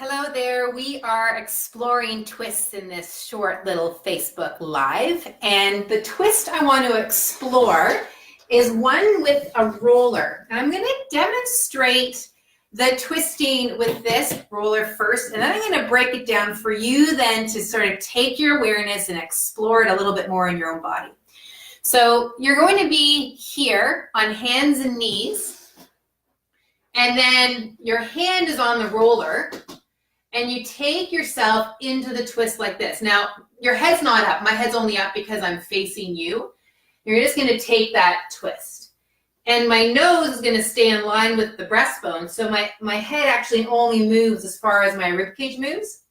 Hello there. We are exploring twists in this short little Facebook Live. And the twist I want to explore is one with a roller. And I'm going to demonstrate the twisting with this roller first, and then I'm going to break it down for you then to sort of take your awareness and explore it a little bit more in your own body. So you're going to be here on hands and knees, and then your hand is on the roller, and you take yourself into the twist like this. Now, your head's not up. My head's only up because I'm facing you. You're just going to take that twist. And my nose is going to stay in line with the breastbone, so my head actually only moves as far as my ribcage moves.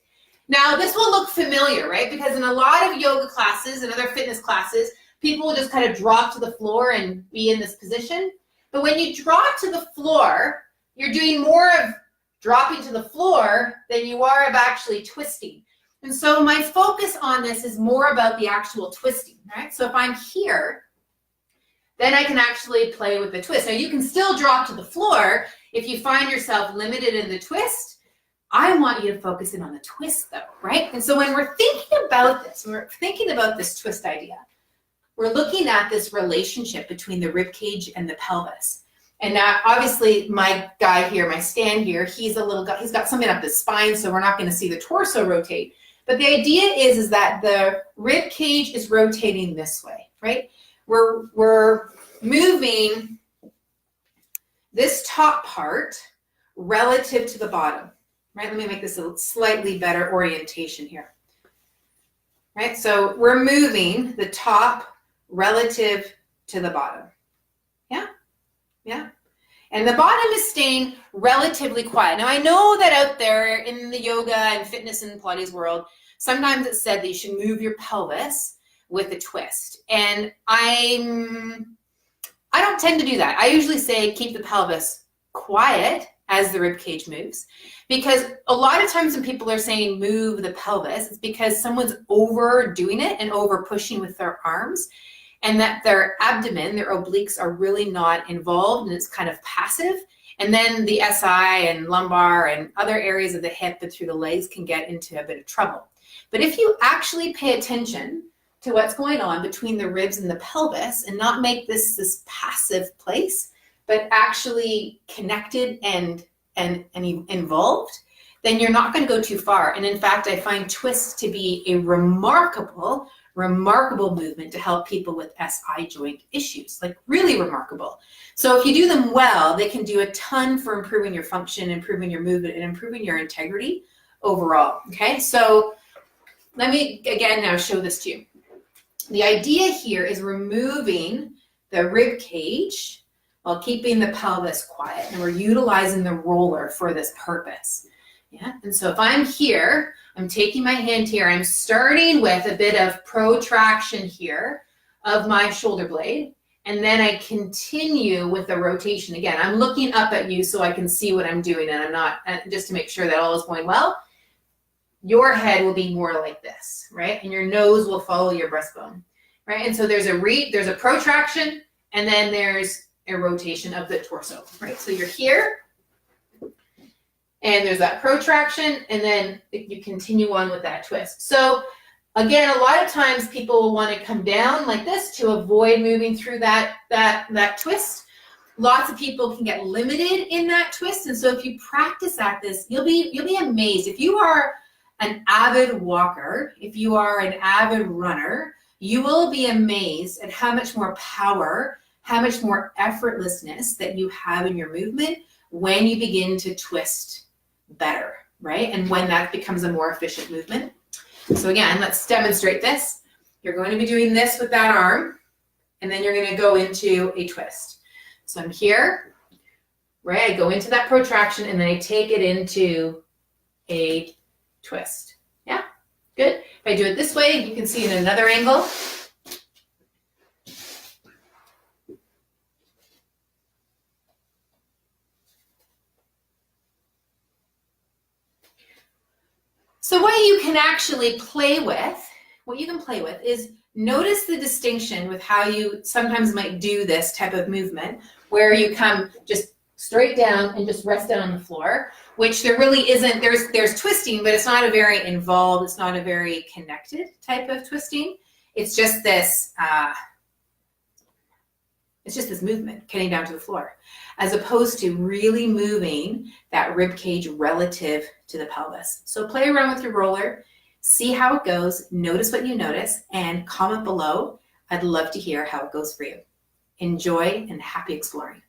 Now, this will look familiar, right? Because in a lot of yoga classes and other fitness classes, people will just kind of drop to the floor and be in this position. But when you drop to the floor, you're doing more of dropping to the floor than you are of actually twisting. And so my focus on this is more about the actual twisting, right? So if I'm here, then I can actually play with the twist. Now you can still drop to the floor if you find yourself limited in the twist. I want you to focus in on the twist though, right? And so when we're thinking about this, when we're thinking about this twist idea, we're looking at this relationship between the rib cage and the pelvis. And now obviously my guy here, my stand here, he's got something up his spine, so we're not going to see the torso rotate. But the idea is that the rib cage is rotating this way, right? We're moving this top part relative to the bottom, right? Let me make this a slightly better orientation here, right? So we're moving the top relative to the bottom. Yeah. And the bottom is staying relatively quiet. Now I know that out there in the yoga and fitness and Pilates world, sometimes it's said that you should move your pelvis with a twist. And I don't tend to do that. I usually say keep the pelvis quiet as the rib cage moves, because a lot of times when people are saying move the pelvis, it's because someone's overdoing it and over pushing with their arms, and that their abdomen, their obliques are really not involved, and it's kind of passive. And then the SI and lumbar and other areas of the hip and through the legs can get into a bit of trouble. But if you actually pay attention to what's going on between the ribs and the pelvis and not make this passive place, but actually connected and involved, then you're not going to go too far. And in fact, I find twists to be a remarkable movement to help people with SI joint issues, like really remarkable. So if you do them well, they can do a ton for improving your function, improving your movement, and improving your integrity overall, okay? So let me again now show this to you. The idea here is removing the rib cage while keeping the pelvis quiet, and we're utilizing the roller for this purpose. Yeah, and so if I'm here, I'm taking my hand here, I'm starting with a bit of protraction here of my shoulder blade, and then I continue with the rotation. Again, I'm looking up at you so I can see what I'm doing, and I'm not, just to make sure that all is going well. Your head will be more like this, right? And your nose will follow your breastbone, right? And so there's a protraction, and then there's a rotation of the torso, right? So you're here, and there's that protraction, and then you continue on with that twist. So again, a lot of times people will want to come down like this to avoid moving through that twist. Lots of people can get limited in that twist, and so if you practice at this, you'll be amazed. If you are an avid walker, if you are an avid runner, you will be amazed at how much more power, how much more effortlessness that you have in your movement when you begin to twist better, right? And when that becomes a more efficient movement. So again, let's demonstrate this. You're going to be doing this with that arm, and then you're going to go into a twist. So I'm here, right? I go into that protraction, and then I take it into a twist. Yeah, good. If I do it this way, you can see in another angle. So what you can actually play with, is notice the distinction with how you sometimes might do this type of movement, where you come just straight down and just rest down on the floor, which there really isn't. There's twisting, but it's not a very involved, it's not a very connected type of twisting. It's just this movement getting down to the floor, as opposed to really moving that rib cage relative to the pelvis. So play around with your roller, see how it goes, notice what you notice, and comment below. I'd love to hear how it goes for you. Enjoy and happy exploring.